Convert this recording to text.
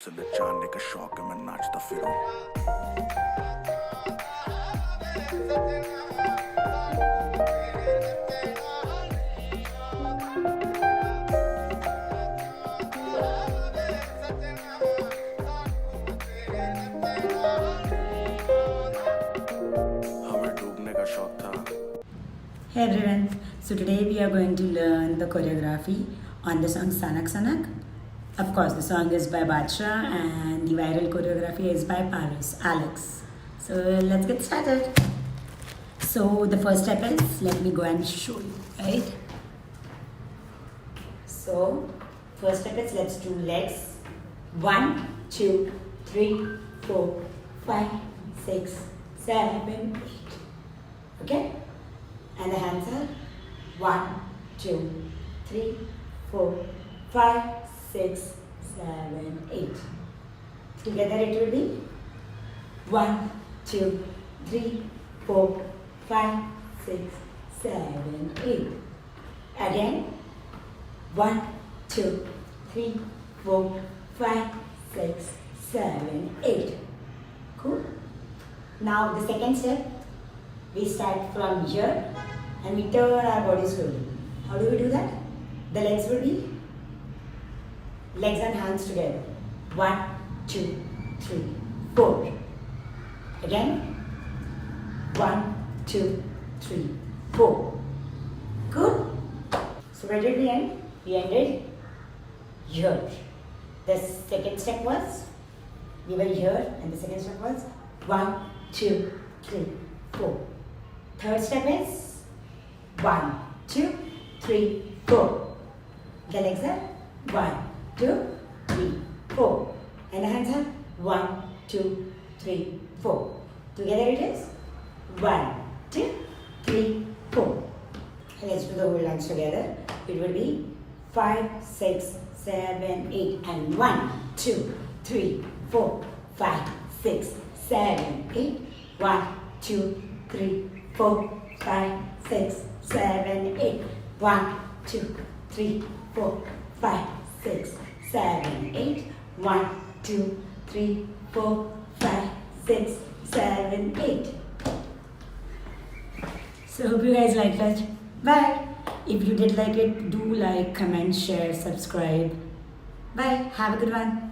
से नचाने का शौक है मैं नाचता फिरूं हमें डूबने का शौक था Hey everyone, so today we are going to learn the choreography on the song Sanak. Of course, the song is by Badshah and the viral choreography is by Alex. So let's get started. So the first step is, let me go and show you, right? So first step is, let's do legs. 1, 2, 3, 4, 5, 6, 7, 8. Okay? And the hands are 1, 2, 3, 4, 5, 6, 7, 8. Together it will be 1, 2, 3, 4, 5, 6, 7, 8. Again 1, 2, 3, 4, 5, 6, 7, 8. Cool? Now the second step, we start from here and we turn our body slowly. How do we do that? The legs will be legs and hands together. 1, 2, 3, 4. Again. 1, 2, 3, 4. Good? So where did we end? We ended here. The second step was, we were here and the second step was 1, 2, 3, 4. Third step is 1, 2, 3, 4. The legs are 1, 2, 3, 4. And the hands are 1, 2, 3, 4. Together it is 1, 2, 3, 4. And let's do the whole dance together. It will be 5, 6, 7, 8. And 1, 2, 3, 4, 5, 6, 7, 8. 1, 2, 3, 4, 5, 6, 7, 8. 1, 2, 3, 4, 5, 6, 7, 8. 1, 2, 3, 4, 5, 6, 7, 8. So hope you guys liked it. Bye. If you did like it, do like, comment, share, subscribe. Bye. Have a good one.